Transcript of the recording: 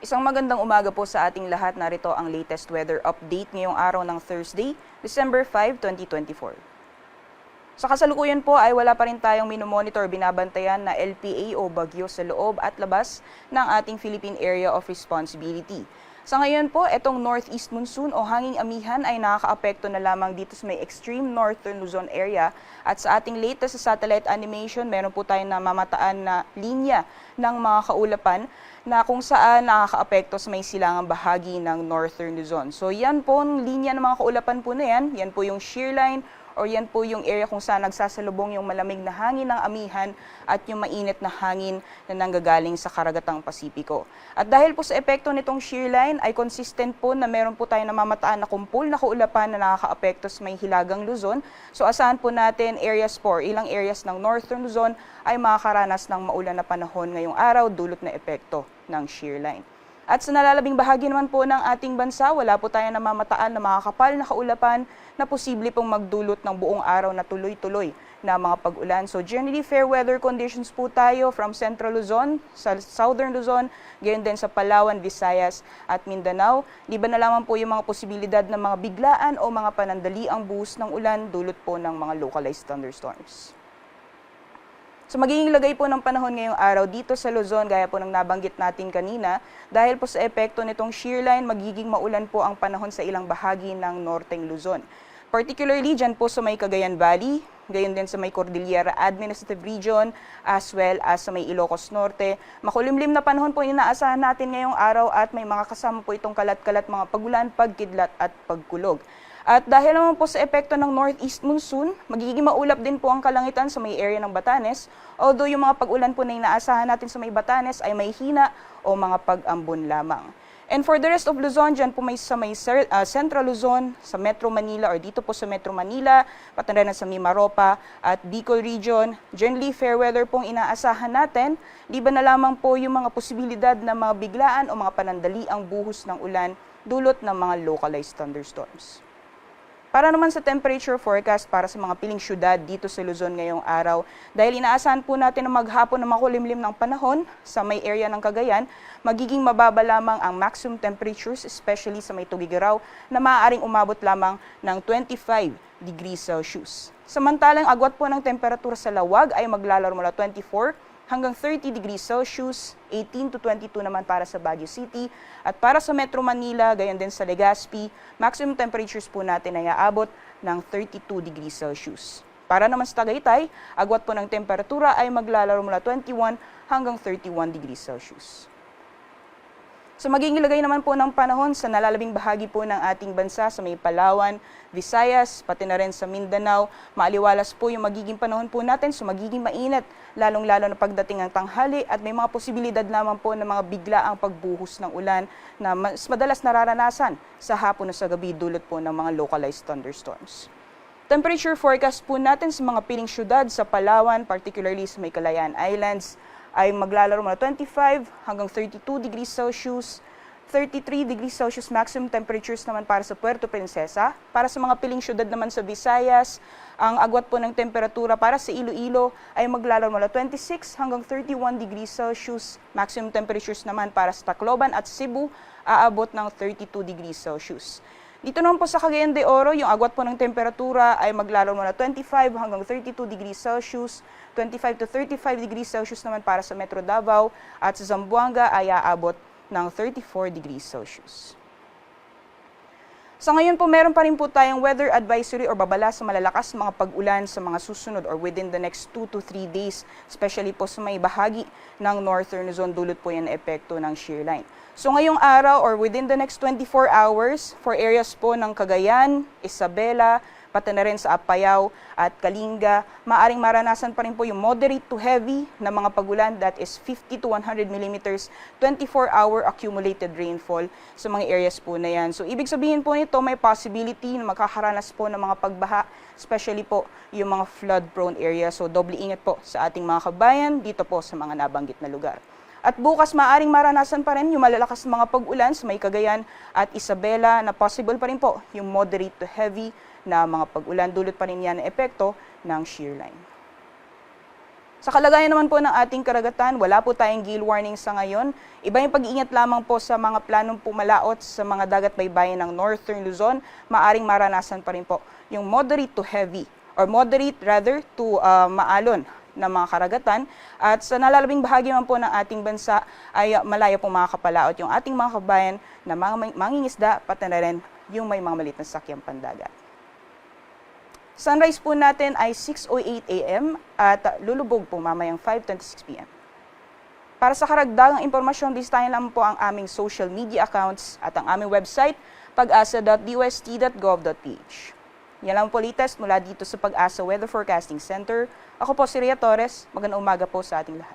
Isang magandang umaga po sa ating lahat. Narito ang latest weather update ngayong araw ng Thursday, December 5, 2024. Sa kasalukuyan po ay wala pa rin tayong minomonitor binabantayan na LPA o bagyo sa loob at labas ng ating Philippine Area of Responsibility. Sa ngayon po, itong northeast monsoon o hanging amihan ay nakakaapekto na lamang dito sa may extreme northern Luzon area at sa ating latest sa satellite animation, meron po tayong namamataan na linya ng mga kaulapan na kung saan nakakaapekto sa may silangang bahagi ng northern Luzon. So yan po ang linya ng mga kaulapan po na yan po yung shear line o yan po yung area kung saan nagsasalubong yung malamig na hangin ng amihan at yung mainit na hangin na nanggagaling sa karagatang Pasipiko. At dahil po sa epekto nitong shear line ay consistent po na meron po tayong namamataan na kumpul na kaulapan na nakakaapekto sa may hilagang Luzon. So asahan po natin areas po, ilang areas ng northern Luzon ay makakaranas ng maulan na panahon ngayong araw dulot na epekto ng shear line. At sa nalalabing bahagi naman po ng ating bansa, wala po tayong namamataan na makakapal na kaulapan na posible pong magdulot ng buong araw na tuloy-tuloy na mga pag-ulan. So generally fair weather conditions po tayo from Central Luzon, sa Southern Luzon, gayon din sa Palawan, Visayas at Mindanao. Liban na lamang po yung mga posibilidad ng mga biglaan o mga panandaliang buhos ng ulan dulot po ng mga localized thunderstorms. So magiging lagay po ng panahon ngayong araw dito sa Luzon, gaya po ng nabanggit natin kanina, dahil po sa epekto nitong shear line, magiging maulan po ang panahon sa ilang bahagi ng norteng Luzon. Particularly dyan po sa may Cagayan Valley, gayon din sa may Cordillera Administrative Region, as well as sa may Ilocos Norte. Makulimlim na panahon po inaasahan natin ngayong araw at may mga kasama po itong kalat-kalat mga pagulan, pagkidlat at pagkulog. At dahil naman po sa epekto ng northeast monsoon, magiging maulap din po ang kalangitan sa may area ng Batanes, although yung mga pag-ulan po na inaasahan natin sa may Batanes ay may hina o mga pag-ambon lamang. And for the rest of Luzon, dyan po may sa may Central Luzon, sa Metro Manila or dito po sa Metro Manila, pati rin sa Mimaropa at Bicol Region, generally fair weather pong inaasahan natin, liban na lamang po yung mga posibilidad na mga biglaan o mga panandaliang buhos ng ulan dulot ng mga localized thunderstorms. Para naman sa temperature forecast para sa mga piling syudad dito sa Luzon ngayong araw, dahil inaasahan po natin na maghapon na makulimlim ng panahon sa may area ng Cagayan, magiging mababa lamang ang maximum temperatures, especially sa may Tugigaraw, na maaaring umabot lamang ng 25 degrees Celsius. Samantalang agwat po ng temperatura sa Lawag ay maglalaro mula 24 hanggang 30 degrees Celsius, 18 to 22 naman para sa Baguio City. At para sa Metro Manila, gayon din sa Legazpi, maximum temperatures po natin ay aabot ng 32 degrees Celsius. Para naman sa Tagaytay, agwat po ng temperatura ay maglalaro mula 21 hanggang 31 degrees Celsius. So magiging lagay naman po ng panahon sa nalalabing bahagi po ng ating bansa sa may Palawan, Visayas, pati na rin sa Mindanao. Maaliwalas po yung magiging panahon po natin, so magiging mainit, lalong-lalo na pagdating ng tanghali at may mga posibilidad lamang po ng mga biglaang pagbuhos ng ulan na mas madalas nararanasan sa hapon o sa gabi dulot po ng mga localized thunderstorms. Temperature forecast po natin sa mga piling syudad sa Palawan, particularly sa may Kalayaan Islands, ay maglalaro mula 25 hanggang 32 degrees Celsius, 33 degrees Celsius maximum temperatures naman para sa Puerto Princesa. Para sa mga piling syudad naman sa Visayas, ang agwat po ng temperatura para sa Iloilo ay maglalaro mula 26 hanggang 31 degrees Celsius. Maximum temperatures naman para sa Tacloban at Cebu, aabot ng 32 degrees Celsius. Dito naman po sa Cagayan de Oro, yung agwat po ng temperatura ay maglalaro mula 25 hanggang 32 degrees Celsius, 25 to 35 degrees Celsius naman para sa Metro Davao at sa Zamboanga ay aabot ng 34 degrees Celsius. Sa ngayon po, meron pa rin po tayong weather advisory or babala sa malalakas mga pag-ulan sa mga susunod or within the next 2 to 3 days, especially po sa may bahagi ng northern Luzon, dulot po yan na epekto ng shear line. So ngayong araw or within the next 24 hours, for areas po ng Cagayan, Isabela, pati na rin sa Apayao at Kalinga, maaring maranasan pa rin po yung moderate to heavy na mga pagulan, that is 50 to 100 millimeters, 24-hour accumulated rainfall sa mga areas po na yan. So ibig sabihin po nito, may possibility na makakaranas po ng mga pagbaha, especially po yung mga flood-prone areas. So doble ingat po sa ating mga kabayan dito po sa mga nabanggit na lugar. At bukas maaring maranasan pa rin yung malalakas na mga pag-ulan sa may Cagayan at Isabela na possible pa rin po yung moderate to heavy na mga pag-ulan. Dulot pa rin yan ang epekto ng shear line. Sa kalagayan naman po ng ating karagatan, wala po tayong gale warning sa ngayon. Iba yung pag-iingat lamang po sa mga planong pumalaot sa mga dagat baybayin ng Northern Luzon. Maaring maranasan pa rin po yung moderate to heavy or moderate rather to maalon ng mga karagatan. At sa nalalabing bahagi man po ng ating bansa ay malaya pong makakapalaot yung ating mga kabayan na mga mangingisda pati na rin yung may mga maliit na sakyang pandagat. Sunrise po natin ay 6:08 a.m. at lulubog po mamayang 5:26 p.m. Para sa karagdagang impormasyon, bisitahin lang po ang aming social media accounts at ang aming website, pag-asa.dust.gov.ph. Yan lang po latest mula dito sa Pag-asa Weather Forecasting Center. Ako po si Rhea Torres. Magandang umaga po sa ating lahat.